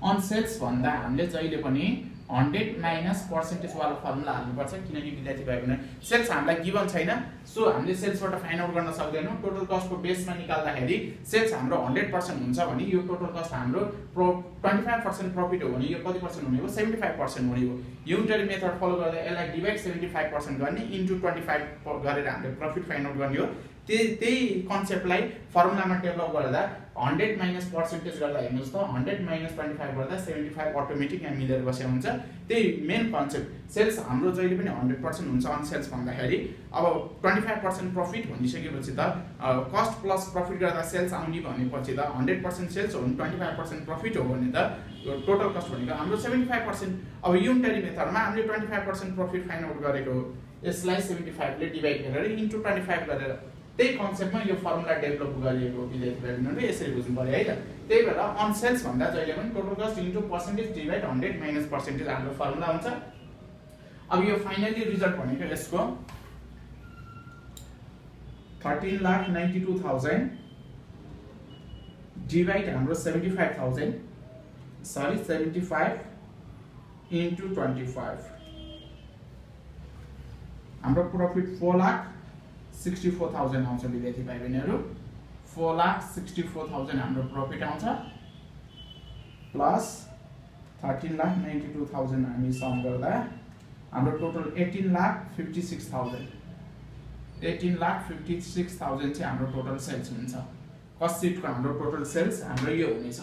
Speaker 1: अन सेल्स भन्दा हामीले जहिले पनि 100 माइनस पर्सेन्टेज वाला फर्मुला हाल्नुपर्छ किनकि विद्यार्थी भाइ बहिनी सेल्स हामीलाई गिवन छैन सो हामीले सेल्सबाट फाइन्ड आउट गर्न सक्दैनौं टोटल कस्ट को बेसमा निकाल्दाखेरि सेल्स हाम्रो 100% हुन्छ भने यो टोटल कस्ट हाम्रो 25% प्रॉफिट हो भने यो कति पर्सेन्ट हुने हो 75% हुने हो युनिटरी मेथड फलो गर्दा यसलाई डिवाइड 75% गर्ने इन्टु 25 गरेर हामीले प्रॉफिट फाइन्ड आउट गर्ने हो त्यही कन्सेप्टलाई फर्मुलामा डेभलप गर्दा 100 माइनस पर्सेन्टेज गर्दा हेर्नुस् त 100 माइनस 25 गर्दा 75 अटोमेटिक यहाँ मिलेर बसेको हुन्छ त्यही मेन कन्सेप्ट सेल्स हाम्रो जहिले पनि 100% हुन्छ अन सेल्स भन्दाखेरि अब 25% प्रॉफिट भनिसकेपछि त कस्ट प्लस प्रॉफिट गर्दा सेल्स आउने भनेपछि त 100% सेल्स हो भने 25% प्रॉफिट हो भने त टोटल कस्ट भनेको हाम्रो 75% अब युनिटरी मेथडमा हामीले 25% प्रॉफिट फाइन्ड आउट गरेको यसलाई 75 ले डिवाइड गरेर इन्टु 25 गरेर त्यही कन्सेप्टमा यो फर्मुला डेभलप गरिएको विद्यार्थी भाइ बहिनीहरुले यसरी बुझ्नु पर्यो है त त्यही भएर अन सेल्स भन्दा जहिले पनि total cost into percentage divide 100 minus percentage हाम्रो फर्मुला हुन्छ अब यो फाइनली रिजल्ट भनेको यसको 13,92,000 डिवाइड हाम्रो 75 इन्टु 25 हाम्रो प्रॉफिट 4,64,000 आउँछ विद्यार्थी भाइ बहिनीहरु 4,64,000 हाम्रो प्रॉफिट आउँछ प्लस 13,92,000 हामी सम गर्दा हाम्रो टोटल 18,56,000 चाहिँ हाम्रो टोटल सेल्स हुन्छ कस्ट शीटको हाम्रो टोटल सेल्स हाम्रो यो हुनेछ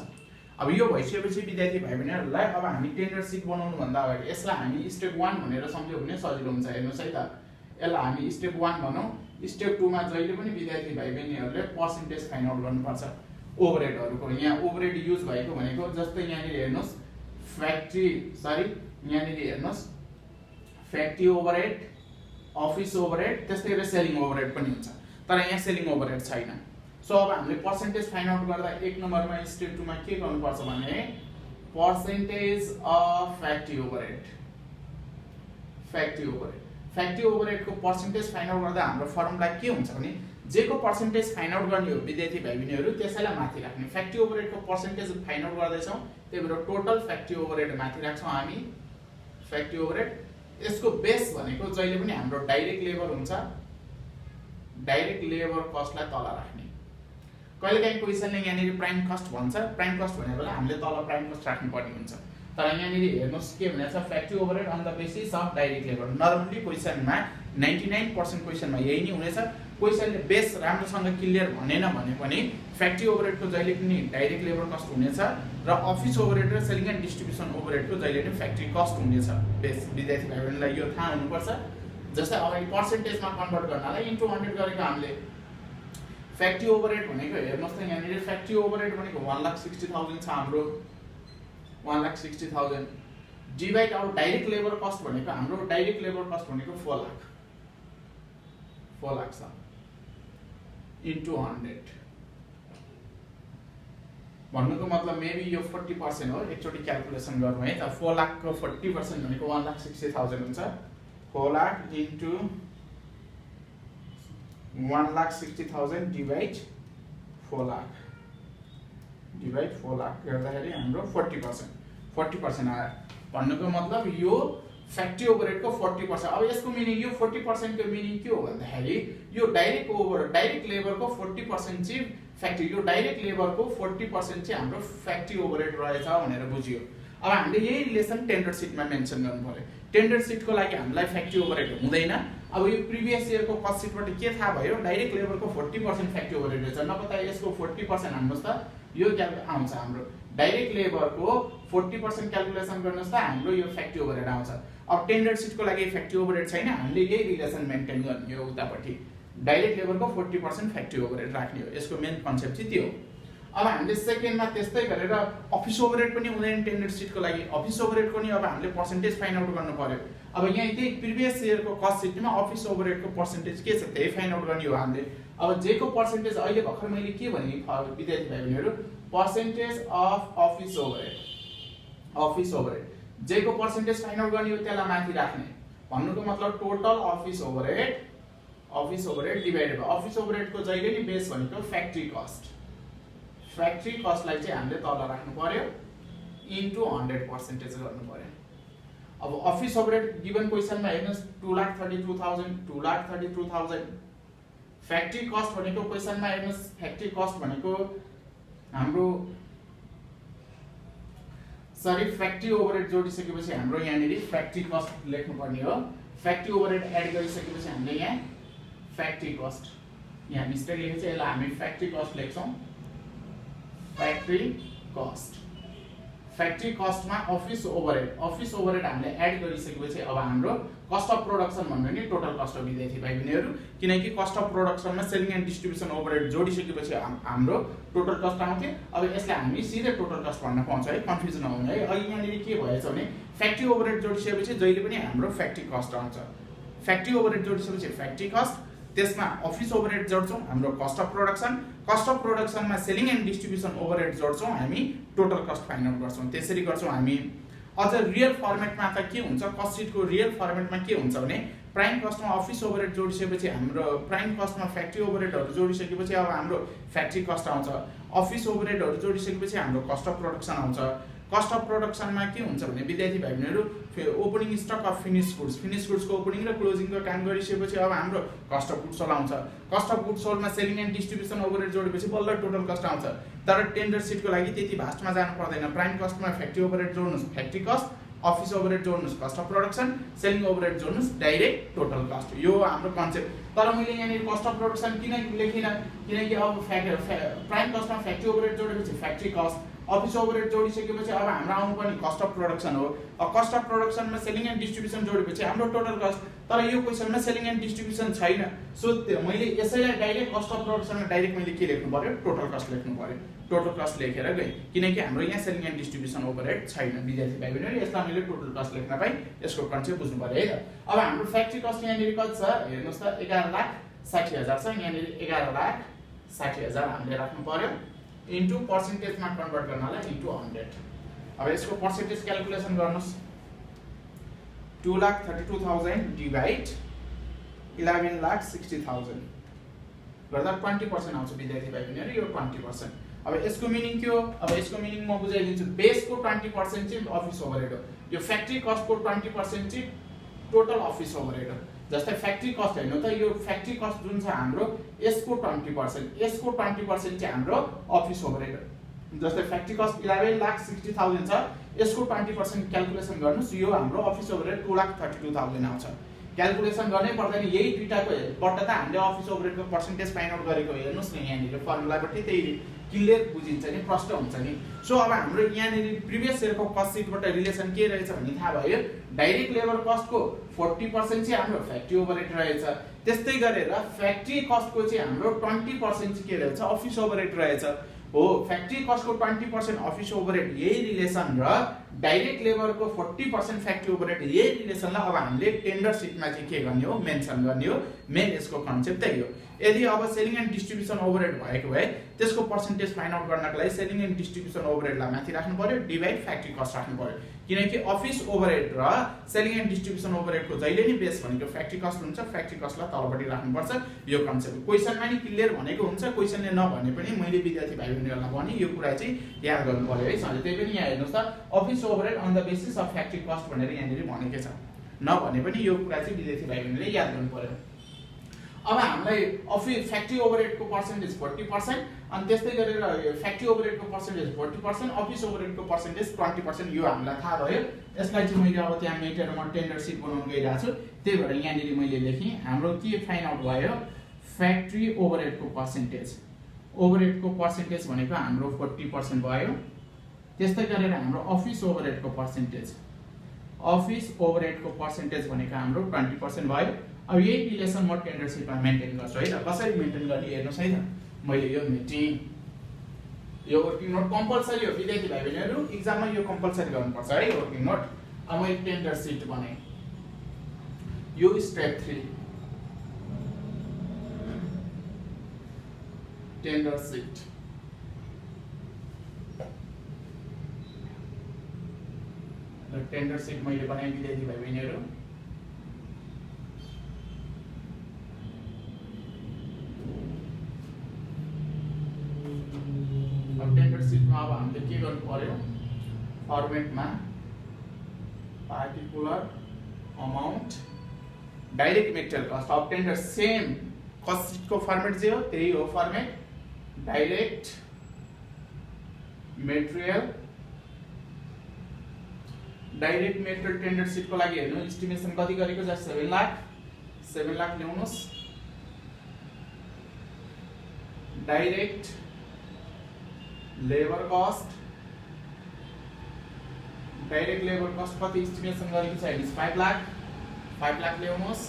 Speaker 1: अब यो भइसकेपछि विद्यार्थी भाइ बहिनीहरुलाई अब हामी टेन्डर शीट बनाउनु भन्दा अगाडि यसलाई हामी स्टेप 1 भनेर सम्झ्यौ भने सजिलो हुन्छ हेर्नुस् है त यसलाई हामी स्टेप 1 भनौं स्टेप 2 मा जहिले पनि विद्यार्थी भाइ बहिनीहरुले पर्सेन्टेज फाइन्ड आउट गर्नुपर्छ ओभरहेडहरुको यहाँ ओभरहेड युज भएको भनेको जस्तै यहाँनिर हेर्नुस् फ्याक्ट्री ओभरहेड अफिस ओभरहेड त्यस्तै गरी सेलिङ ओभरहेड पनि हुन्छ तर यहाँ सेलिङ ओभरहेड छैन। सो अब हामीले पर्सेन्टेज फाइन्ड आउट गर्दा 1 नम्बरमा स्टेप 2 मा के गर्नुपर्छ भने percentage of factory overhead. Factory ओभरहेडको पर्सेन्टेज फाइन्ड आउट गर्दा हाम्रो फर्मुला के हुन्छ भने जेको पर्सेन्टेज फाइन्ड आउट गर्ने हो विद्यार्थी भाइ बहिनीहरु त्यसैलाई माथि राख्ने। फ्याक्ट्री ओभरहेडको पर्सेन्टेज फाइन्ड आउट गर्दैछौँ, त्यही भएर टोटल फ्याक्ट्री ओभरहेड माथि राख्छौँ हामी। फ्याक्ट्री ओभरहेड यसको बेस भनेको जहिले पनि हाम्रो डाइरेक्ट लेबर हुन्छ, डाइरेक्ट लेबर कस्टलाई तल राख्ने। कहिलेकाहीँ क्वेशनले यहाँनिर प्राइम कस्ट भन्छ, प्राइम कस्ट भने बेला हामीले तल प्राइम कस्ट राख्नु पर्ने हुन्छ। तर यहाँनिर हेर्नुस् के भनेछ factory overhead on the basis of direct labour. Normally क्वेशनमा 99% क्वेशनमा यही नै हुनेछ। क्वेशनले बेस राम्रोसँग क्लियर भनेन भने पनि फ्याक्ट्री ओभरहेडको जहिले पनि डाइरेक्ट लेबर कस्ट हुनेछ र अफिस ओभरहेड र सेलिङ एन्ड डिस्ट्रिब्युसन ओभरहेडको जहिले पनि फ्याक्ट्री कस्ट हुनेछ। बेस विद्यार्थी भाइ बहिनीलाई यो थाहा हुनुपर्छ। जस्तै अब पर्सेन्टेजमा कन्भर्ट गर्नलाई इन्टु 100 गरेको हामीले फ्याक्ट्री ओभरहेड भनेको हेर्नुस् त यहाँनिर फ्याक्ट्री ओभरहेड भनेको 1,60,000 छ हाम्रो, 1,60,000 divide out direct labour cost भनेको हाम्रो डाइरेक्ट लेबर कस्ट भनेको 4 लाख छ इन्टु 100। भन्नुको मतलब मेबी यो 40% हो। एकचोटी क्याल्कुलेसन गरौँ है त। 4 लाखको 40% भनेको 1,60,000 हुन्छ। 4 लाख इन्टु 1,60,000 डिभाइड 4 लाख गर्दाखेरि हाम्रो 40% आयो। भन्नुको मतलब यो फ्याक्ट्री ओभरहेडको 40%। अब यसको मिनिङ यो 40% को मिनिङ के हो भन्दाखेरि यो डाइरेक्ट लेबरको 40% चाहिँ फ्याक्ट्री, यो डाइरेक्ट लेबरको 40% चाहिँ हाम्रो फ्याक्ट्री ओभरहेड रहेछ भनेर बुझियो। अब हामीले यही रिलेसन टेन्डर सिटमा मेन्सन गर्नु पर्यो। टेन्डर सिटको लागि हामीलाई फ्याक्ट्री ओभरहेड हुँदैन। अब यो प्रिभियस इयरको कस्ट सिटबाट के थाहा भयो डाइरेक्ट लेबरको 40% फ्याक्ट्री ओभरहेड रहेछ। नपत्ता यसको 40% हाल्नुहोस् त, यो आउँछ हाम्रो डाइरेक्ट लेबरको 40% क्याल्कुलेसन गर्नुहोस् त हाम्रो यो फ्याक्ट्री ओभरहेड आउँछ। अब टेन्डर सिटको लागि फ्याक्ट्री ओभरहेड छैन, हामीले यही रिलेसन मेन्टेन गर्ने हो। उतापट्टि डाइरेक्ट लेबरको 40% फ्याक्ट्री ओभरहेड राख्ने हो। यसको मेन कन्सेप्ट चाहिँ त्यो हो। अब हामीले सेकेन्डमा त्यस्तै गरेर अफिस ओभरहेड पनि हुँदैन टेन्डर सिटको लागि। अफिस ओभरहेडको नि अब हामीले पर्सेन्टेज फाइन्ड आउट गर्नु पर्यो। अब यहाँ त्यही प्रिभियस इयरको कस्ट सिटमा अफिस ओभरहेडको पर्सेन्टेज के छ त्यही फाइन्ड आउट गर्ने हो हामीले। अब जेको पर्सेन्टेज अहिले भर्खर मैले के भने विद्यार्थी भाइ बहिनीहरु पर्सेन्टेज अफ अफिस ओभरहेड जेको पर्सेन्टेज फाइन्ड आउट गर्ने हो त्यसलाई माथि राख्ने। भन्नुको मतलब total office overhead divided by office ओभरहेडको जहिले नि बेस भनेको फ्याक्ट्री कस्टलाई चाहिँ हामीले तल राख्नु पर्यो इन्टु 100% गर्नु पर्यो। अब अफिस ओभरहेड गिवन क्वेशनमा हेर्नुस् 2,32,000 फ्याक्ट्री कस्ट भनेको क्वेशनमा हेर्नुस् फ्याक्ट्री कस्ट भनेको हाम्रो फ्याक्ट्री ओभरहेड जोडिसकेपछि हाम्रो यहाँनिर फ्याक्ट्री कस्ट लेख्नु पर्ने हो। फ्याक्ट्री ओभरहेड एड गरिसकेपछि हामीले यहाँ फ्याक्ट्री कस्ट यहाँ मिस्टेक लेखेको छ, यसलाई हामी फ्याक्ट्री कस्ट लेख्छौँ। फ्याक्ट्री कस्टमा अफिस ओभरहेड हामीले एड गरिसकेपछि अब हाम्रो कस्ट अफ प्रोडक्सन भन्नु नि टोटल कस्ट हो विद्यार्थी भाइ बहिनीहरु। किनकि कस्ट अफ प्रोडक्सनमा सेलिङ एन्ड डिस्ट्रिब्युसन ओभरहेड जोडिसकेपछि हाम्रो टोटल कस्ट आउँथ्यो। अब यसलाई हामी सिधै टोटल कस्ट भन्न पाउँछ है, कन्फ्युजन नहुने है। अहिले यहाँनिर के भएछ भने फ्याक्ट्री ओभरहेड जोडिसकेपछि जहिले पनि हाम्रो फ्याक्ट्री कस्ट आउँछ। फ्याक्ट्री ओभरहेड जोडिसकेपछि फ्याक्ट्री कस्ट, त्यसमा अफिस ओभरहेड जोड्छौं हाम्रो कस्ट अफ प्रोडक्सनमा सेलिङ एन्ड डिस्ट्रिब्युसन ओभरहेड जोड्छौं हामी टोटल कस्ट फाइन्ड आउट गर्छौं। त्यसरी गर्छौं हामी। अझ रियल फर्मेटमा त के हुन्छ कस्ट सिटको रियल फर्मेटमा के हुन्छ भने प्राइम कस्टमा अफिस ओभरहेड जोडिसकेपछि हाम्रो प्राइम कस्टमा फ्याक्ट्री ओभरहेडहरु जोडिसकेपछि अब हाम्रो फ्याक्ट्री कस्ट आउँछ। अफिस ओभरहेडहरु जोडिसकेपछि हाम्रो कस्ट अफ प्रोडक्सन आउँछ। कस्ट अफ प्रोडक्सनमा के हुन्छ भने विद्यार्थी भाइ बहिनीहरु ओपनिङ स्टक अफ फिनिश गुड्सको ओपनिङ र क्लोजिङको काम गरिसकेपछि अब हाम्रो कस्ट अफ गुड्स सोल्ड आउँछ। कस्ट अफ गुड्स सोल्डमा सेलिङ एन्ड डिस्ट्रिब्युसन ओभरहेड जोडेपछि बल्ल टोटल कस्ट आउँछ। तर टेन्डर सिटको लागि त्यति भास्टमा जानु पर्दैन। प्राइम कस्टमा फ्याक्ट्री ओभरहेड जोड्नुस् फ्याक्ट्री कस्ट, अफिस ओभरहेड जोड्नुस् cost of production, selling overhead जोड्नुस् डाइरेक्ट टोटल कस्ट। यो हाम्रो कन्सेप्ट। तर मैले यहाँ कस्ट अफ प्रोडक्सन किन लेखिन किनकि अब प्राइम कस्टमा फ्याक्ट्री ओभरहेड जोडेपछि फ्याक्ट्री कस्ट, अफिस ओभरहेड जोडिसकेपछि अब हाम्रो आउनुपर्ने कस्ट अफ प्रोडक्सन हो। कस्ट अफ प्रोडक्सनमा सेलिङ एन्ड डिस्ट्रिब्युसन जोडेपछि हाम्रो टोटल कस्ट। तर यो क्वेशनमा सेलिङ एन्ड डिस्ट्रिब्युसन छैन। सो मैले यसैलाई डाइरेक्ट कस्ट अफ प्रोडक्सनमा डाइरेक्ट मैले के लेख्नु पर्यो टोटल कस्ट लेख्नु पर्यो। टोटल कस्ट लेखेर गए किनकि हाम्रो यहाँ सेलिङ एन्ड डिस्ट्रिब्युसन ओभरहेड छैन विद्यार्थी भाइ बहिनीहरु। यसलाई मैले टोटल कस्ट लेख्न पाए यसको कन्सेप्ट बुझ्नु पर्यो है त। अब हाम्रो फ्याक्ट्री कस्ट यहाँनिर कति छ हेर्नुस् त 60,000 छ, यहाँनिर 11,60,000 हामीले राख्नु पर्यो इन्टु पर्सेन्टेजमा कन्भर्ट गर्नलाई इन्टु 100। अब यसको पर्सेन्टेज क्याल्कुलेसन गर्नुस्। 2,32,000 डिभाइड 11,60,000 गर्दा 20% आउँछ विद्यार्थी भाइ बहिनीहरु, यो 20%। अब यसको मिनिङ के हो? अब यसको मिनिङ म बुझाइदिन्छु। बेसको 20% चाहिँ अफिस ओभरहेड हो, यो फ्याक्ट्री कस्टको 20% चाहिँ टोटल अफिस ओभरहेड हो। जस्तै फ्याक्ट्री कस्ट हैन त, यो फ्याक्ट्री कस्ट जुन छ हाम्रो यसको 20%, यसको 20% चाहिँ हाम्रो अफिस ओभरहेड हो। जस्तै फ्याक्ट्री कस्ट 11,60,000 छ, यसको 20% क्याल्कुलेसन गर्नुस्, यो हाम्रो अफिस ओभरहेड 2,32,000 आउँछ। क्याल्कुलेसन गर्नै पर्दैन, यही दुईटाको हेल्पबाट त हामीले अफिस ओभरहेडको पर्सेन्टेज फाइन्ड आउट गरेको। हेर्नुस् न यहाँनिर फर्मुलाबाट त्यही क्लियर बुझिन्छ नि, प्रष्ट हुन्छ नि। सो अब हाम्रो यहाँनिर प्रिभियस इयरको कस्ट सिटबाट रिलेसन के रहेछ भन्ने थाहा भयो। डाइरेक्ट लेबर कस्टको 40% चाहिँ हाम्रो फ्याक्ट्री ओभरहेड रहेछ, त्यस्तै गरेर फ्याक्ट्री कस्टको चाहिँ हाम्रो 20% चाहिँ के रहेछ? अफिस ओभरहेड रहेछ हो। फ्याक्ट्री कस्टको 20% अफिस ओभरहेड यही रिलेसन र डाइरेक्ट लेबरको 40% फ्याक्ट्री ओभरहेड यही रिलेसनलाई अब हामीले टेन्डर सिटमा चाहिँ के गर्ने हो? मेन्सन गर्ने हो। मेन यसको कन्सेप्ट त्यही हो। यदि अब सेलिङ एन्ड डिस्ट्रिब्युसन ओभरहेड भएको भए त्यसको पर्सेन्टेज फाइन्ड आउट गर्नको लागि सेलिङ एन्ड डिस्ट्रिब्युसन ओभरहेडलाई माथि राख्नु पर्यो, डिभाइड फ्याक्ट्री कस्ट राख्नु पर्यो। किनकि अफिस ओभरहेड र सेलिङ एन्ड डिस्ट्रिब्युसन ओभरहेडको जहिले नि बेस भनेको फ्याक्ट्री कस्ट हुन्छ, फ्याक्ट्री कस्टलाई तलपट्टि राख्नुपर्छ। यो कन्सेप्ट क्वेसनमा नि क्लियर भनेको हुन्छ, क्वेसनले नभने पनि मैले विद्यार्थी भाइ बहिनीहरूलाई भने यो कुरा चाहिँ याद गर्नु पर्यो है सर। त्यही पनि यहाँ हेर्नुहोस् त, office overhead on the basis of factory cost भनेर यहाँनिर भनेकै छ, नभने पनि यो कुरा चाहिँ विद्यार्थी भाइ बहिनीले याद गर्नु पर्यो। अब हामीलाई अफिस फ्याक्ट्री ओभरहेडको पर्सेन्टेज 40%, अनि त्यस्तै गरेर फ्याक्ट्री ओभरहेडको पर्सेन्टेज 40%, अफिस ओभरहेडको पर्सेन्टेज 20%, यो हामीलाई थाहा भयो। यसलाई चाहिँ मैले अब त्यहाँ मेटेर म टेन्डर सिट बनाउन गइरहेको छु, त्यही भएर यहाँनिर मैले लेखेँ हाम्रो के फाइन्ड आउट भयो? फ्याक्ट्री ओभरहेडको पर्सेन्टेज, ओभरहेडको पर्सेन्टेज भनेको हाम्रो 40% भयो। त्यस्तै गरेर हाम्रो अफिस ओभरहेडको पर्सेन्टेज, अफिस ओभरहेडको पर्सेन्टेज भनेको हाम्रो 20% भयो। अब यही रिलेसन म टेन्डर सिटमा मेन्टेन गर्छु है त। कसरी मेन्टेन गर्ने हेर्नुहोस् है त, मैले यो मेटेँ। यो वर्किङ नोट कम्पलसरी हो विद्यार्थी भाइ बहिनीहरु, एक्जाममा यो कम्पलसरी गर्नुपर्छ है वर्किङ नोट। अब मैले टेन्डर सिट बनाएँ, यो step 3 tender seat. Tender seat मैले बनाएँ विद्यार्थी भाइ बहिनीहरु। अब टेन्डर सिटमा अब हामीले के गर्नु पर्यो? फर्मेटमा particular amount direct material cost of tender, same cost सिटको फर्मेट जे हो त्यही हो format. Direct material, direct material tender सिटको लागि हेर्नु एस्टिमेसन कति गरेको छ? 7 लाख। 7 लाख ल्याउनुस्। Direct labour cost, direct labour cost कति एस्टिमेसन गरेको छ? हेर्नुस् 5 लाख। 5 लाख ल्याउनुस्।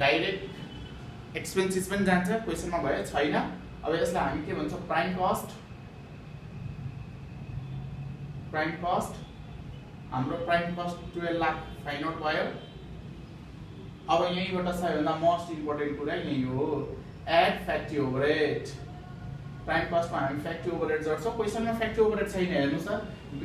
Speaker 1: डाइरेक्ट एक्सपेन्सेस पनि जान्छ, क्वेसनमा भयो छैन। अब यसलाई हामी के भन्छौँ? Prime cost. प्राइम कस्ट हाम्रो prime cost 12 lakh find out भयो। अब यहीँबाट सबैभन्दा मोस्ट इम्पोर्टेन्ट कुरा यही हो, एड फ्याक्ट्री ओभरहेड। प्राइम कस्टमा हामी फ्याक्ट्री ओभरहेड गर्छौँ, क्वेसनमा फ्याक्ट्री ओभरहेड छैन। हेर्नुहोस् त,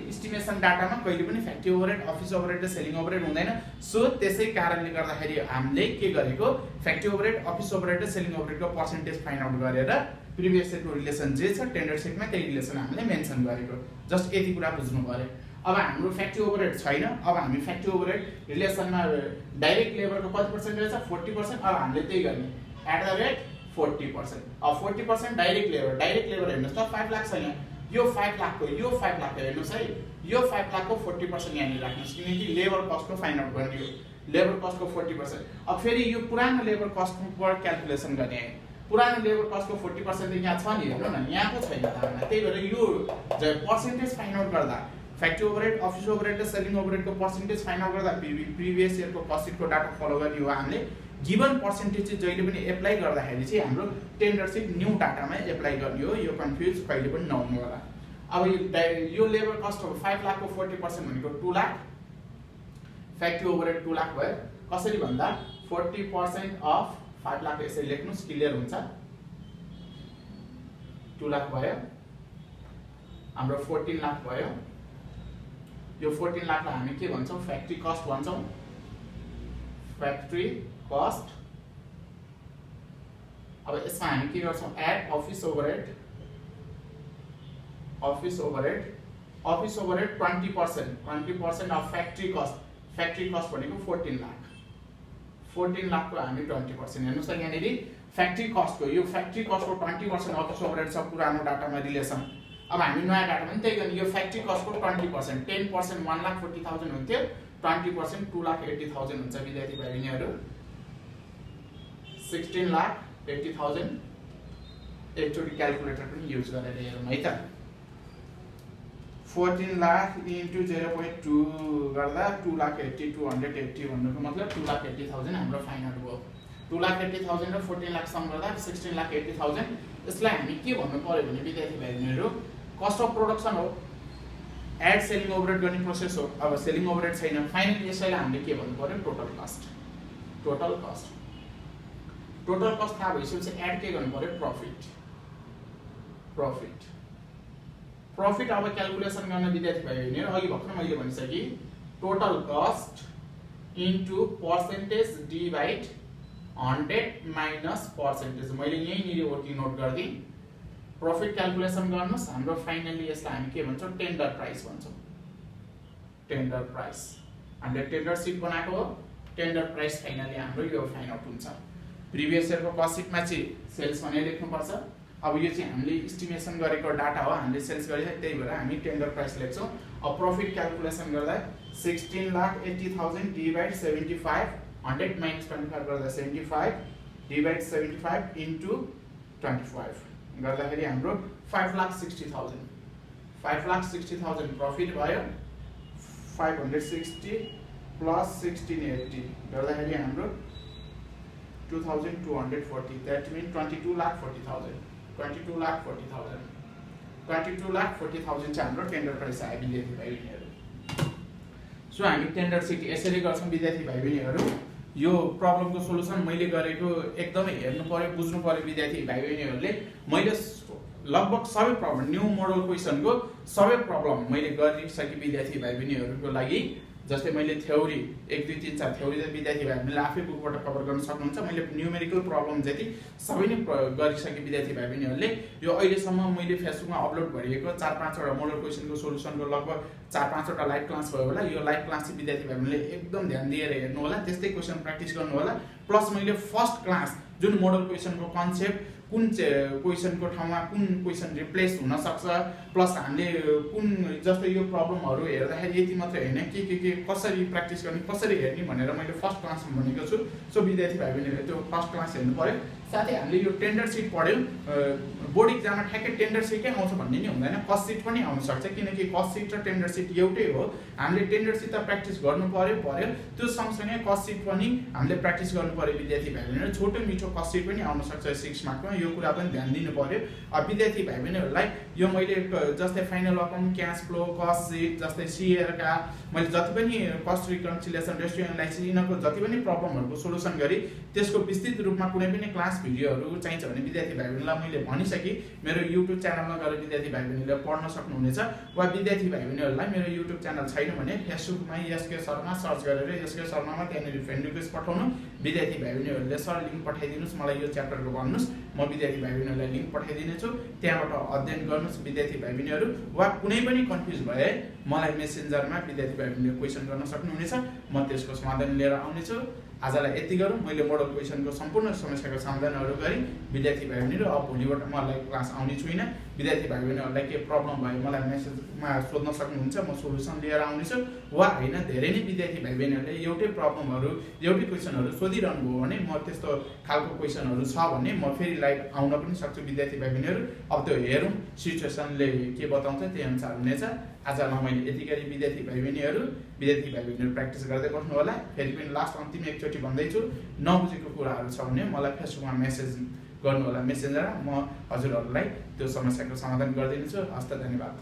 Speaker 1: एस्टिमेसन डाटामा कहिले पनि फ्याक्ट्री ओभरहेड, अफिस ओभरहेड र सेलिङ ओभरहेड हुँदैन। सो त्यसै कारणले गर्दाखेरि हामीले के गरेको? फ्याक्ट्री ओभरहेड, अफिस ओभरहेड र सेलिङ ओभरहेडको पर्सेन्टेज फाइन्ड आउट गरेर प्रिभियस इयरको रिलेसन जे छ टेन्डर सिटमा त्यही रिलेसन हामीले मेन्सन गरेको। जस्ट यति कुरा बुझ्नु पर्यो। अब हाम्रो फ्याक्ट्री ओभरहेड छैन, अब हामी फ्याक्ट्री ओभरहेड रिलेसनमा डाइरेक्ट लेबरको कति पर्सेन्ट रहेछ? 40%। अब हामीले त्यही गर्ने एट द रेट 40%। अब 40% डाइरेक्ट लेबर, डाइरेक्ट लेबर हेर्नुहोस् त 5 लाख छ यहाँ, यो 5 लाखको हेर्नुहोस् है, यो 5 लाखको 40% यहाँनिर राख्नुहोस्, किनकि लेबर कस्टको फाइन्ड आउट गर्ने हो। लेबर कस्टको 40%। अब फेरि यो पुरानो लेबर कस्टको क्याल्कुलेसन गर्ने है, पुरानो लेबर कस्टको 40% त यहाँ छ नि, हेर्नु न यहाँको छैन धारणा। त्यही भएर यो पर्सेन्टेज फाइन्ड आउट गर्दा फ्याक्ट्री ओभरहेड, अफिस ओभरहेड र सेलिङ ओभरहेडको पर्सेन्टेज फाइन्ड आउट गर्दा प्रिभियस इयरको कस्ट सिटको डाटा फलो गर्ने हो हामीले। गिवन पर्सेन्टेज चाहिँ जहिले पनि एप्लाई गर्दाखेरि चाहिँ हाम्रो टेन्डर सिट न्यू डाटामा एप्लाई गर्ने हो, यो कन्फ्युज कहिले पनि नहुनु होला। अब यो लेबर कस्ट हो 5 लाखको 40% भनेको 2 लाख, फ्याक्ट्री ओभरहेड 2 लाख भयो। कसरी भन्दा 40% अफ 5 लाख यसरी लेख्नुस् क्लियर हुन्छ 2 लाख भयो हाम्रो 14 लाख भयो यो 14 लाखलाई हामी के भन्छौं फ्याक्ट्री कस्ट भन्छौं फ्याक्ट्री कस्ट अब यसमा हामी के गर्छौं add office overhead 20% of factory cost भनेको 14 लाख 14 लाख को हामी 20% हेर्नुस् त यहाँनेरि फ्याक्ट्री कस्ट को यो फ्याक्ट्री कस्ट को 20% अफिस ओभरहेड छ पुरानो डाटामा रिलेसन अब हामी नयाँ डाटामा पनि त्यही गर्ने यो फ्याक्ट्री कस्ट को 20% 10% 1,40,000 हुन्थ्यो 20% 2,80,000 हुन्छ विद्यार्थी भाइ बहिनीहरु 16,80,000 एकचोटी क्याल्कुलेटर पनि युज गरेर हेरौँ है त 14 लाख into 0.2 गर्दा 2,80,280 भन्नुको मतलब 2,80,000 हाम्रो फाइनल भयो 2,80,000 र 14 लाख सम गर्दा 16,80,000 यसलाई हामी के भन्नु पर्यो भने विद्यार्थी भाइ बहिनीहरु कस्ट अफ प्रोडक्सन हो एड सेलिङ ओभरहेड गर्ने प्रोसेस हो अब सेलिङ ओभरहेड छैन फाइनली यसैलाई हामीले के भन्नु पर्यो टोटल कस्ट थाहा भइसकेपछि एड के गर्नु पर्यो प्रॉफिट अब क्याल्कुलेसन गर्न विद्यार्थी भाइ बहिनीहरु अघि भर्खर मैले भनिसके total cost into percentage divide 100 minus percentage मैले यही निरी ओटी नोट गर्दै प्रॉफिट क्याल्कुलेसन गर्नुस् हाम्रो फाइनली यसलाई हामी के भन्छौं टेन्डर प्राइस भन्छौं हामीले टेन्डर सिट बनाएको हो टेन्डर प्राइस फाइनली हाम्रो यो फाइन आउट हुन्छ प्रिभियस इयरको कस्ट सिटमा चाहिँ सेल्स भनेर लेख्नु पर्छ अब यो चाहिँ हामीले एस्टिमेसन गरेको डाटा हो हामीले सेल्स गरेको त्यही भएर हामी टेन्डर प्राइस लेख्छौं अब प्रॉफिट क्याल्कुलेसन गर्दा 16,80,000 डिवाइड 75 100 माइनस 25 गर्दा 75 डिवाइड 75 इन्टु 25 गर्दाखेरि हाम्रो 5,60,000 प्रॉफिट भयो 560 प्लस 1680 गर्दाखेरि हाम्रो 2,240 that means 22,40,000 चाहिँ हाम्रो टेन्डर प्राइस आयो विद्यार्थी भाइ बहिनीहरु सो हामी टेन्डर सिट यसरी गर्छौं विद्यार्थी भाइ बहिनीहरु यो प्रब्लमको सोलुसन मैले गरेको एकदमै हेर्नु पर्यो बुझ्नु पर्यो विद्यार्थी भाइ बहिनीहरुले मैले लगभग सबै प्रब्लम न्यू मोडल क्वेशनको सबै प्रब्लम मैले गरिसके विद्यार्थी भाइ बहिनीहरुको लागि जस्तै मैले थ्योरी 1 2 3 4 थ्योरी त विद्यार्थी भाइ बहिनीले आफै बुकबाट कभर गर्न सक्नुहुन्छ मैले न्यूमेरिकल प्रब्लम जति सबै नै गरिसके विद्यार्थी भाइ बहिनीहरुले यो अहिलेसम्म मैले फेसबुकमा अपलोड गरिएको 4-5 वटा मोडल क्वेशनको सोलुसनको लगभग 4-5 वटा लाइभ क्लास भयो होला यो लाइभ क्लास चाहिँ विद्यार्थी भाइ बहिनीले एकदम ध्यान दिएर हेर्नु होला त्यस्तै क्वेशन प्र्याक्टिस गर्नु होला प्लस मैले फर्स्ट क्लास जुन मोडल क्वेशनको कन्सेप्ट कुन क्वेशनको ठाउँमा कुन क्वेशन रिप्लेस हुन सक्छ प्लस हामीले कुन जस्तै यो प्रब्लमहरु हेर्दाखेरि यति मात्र हैन के कसरी प्र्याक्टिस गर्ने कसरी हेर्ने भनेर मैले फर्स्ट क्लासमा भनेको छु सो विद्यार्थी भाइ बहिनीहरुले त्यो फर्स्ट क्लास हेर्नु पर्यो साथै हामीले यो टेन्डर सिट पढ्यौ बोर्ड एक्जाममा ठ्याक्कै टेन्डर सिटै आउँछ भन्ने नि हुँदैन कस्ट सिट पनि आउन सक्छ किनकि कस्ट सिट र टेन्डर सिट एउटै हो हामीले टेन्डर सिट त प्र्याक्टिस गर्नु पर्यो त्यो सँगसँगै कस्ट सिट पनि हामीले प्र्याक्टिस गर्नु पर्यो विद्यार्थी भाइ बहिनीहरु छोटो मिठो कस्ट सिट पनि आउन सक्छ 6 मार्कमा यो कुरा पनि ध्यान दिनु पर्यो अब विद्यार्थी भाइ बहिनीहरुलाई यो मैले जस्तै final account cash flow cost seat जस्तै सीएर का मैले जति पनि कस्ट रिकन्सिलिएसन रेशियो एनालाइसिस यिनको जति पनि प्रब्लमहरुको सोलुसन गरी त्यसको विस्तृत रूपमा कुनै पनि क्लास भिडियोहरु चाहिन्छ भने विद्यार्थी भाइ बहिनीलाई मैले भनिसके मेरो YouTube च्यानलमा गएर विद्यार्थी भाइ बहिनीले पढ्न सक्नुहुनेछ वा विद्यार्थी भाइ बहिनीहरुलाई मेरो YouTube च्यानल छैन भने फेसबुकमा एसके शर्मा सर्च गरेर एसके शर्मामा त्यहाँनेरि फ्रेन्ड रिक्वेस्ट पठाउनु विद्यार्थी भाइ बहिनीहरुले सर लिंक पठाइदिनुस् मलाई यो च्याप्टरको भन्नुस् म विद्यार्थी भाइ बहिनीहरुलाई लिंक पठाइदिनेछु त्यहाँबाट अध्ययन गर्नुस् विद्यार्थी भाइ बहिनीहरु वा कुनै पनि कन्फ्युज भए मलाई मेसेन्जरमा विद्यार्थी भाइ बहिनीले क्वेशन गर्न सक्नुहुनेछ म त्यसको समाधान लिएर आउनेछु आजलाई यति गरौँ मैले मोडल क्वेशनको सम्पूर्ण समस्याको समाधानहरु गरी विद्यार्थी भाइ बहिनीहरु अब भोलिबाट मलाई क्लास आउने छुइन विद्यार्थी भाइ बहिनीहरुलाई के प्रब्लम भयो मलाई मेसेजमा सोध्न सक्नुहुन्छ म सोलुसन लिएर आउनेछु वा हैन धेरै नै विद्यार्थी भाइ बहिनीहरुले एउटै प्रब्लमहरु एउटै क्वेशनहरु सोधिरहनु भयो भने म त्यस्तो खालको क्वेशनहरु छ भने म फेरि लाइभ आउन पनि सक्छु विद्यार्थी भाइ बहिनीहरु अब त्यो हेरौँ सिचुएसनले के बताउँछ त्यही अनुसार हुनेछ आजलाई मैले यति गरी विद्यार्थी भाइ बहिनीहरु प्र्याक्टिस गर्दै बस्नु होला फेरि पनि लास्ट अन्तिम एकचोटी भन्दै छु नबुझेको कुराहरु छ भने मलाई फेसबुकमा मेसेज गर्नु होला मेसेन्जरमा म हजुरहरुलाई त्यो समस्याको समाधान गर्दिन्छु हस्त धन्यवाद।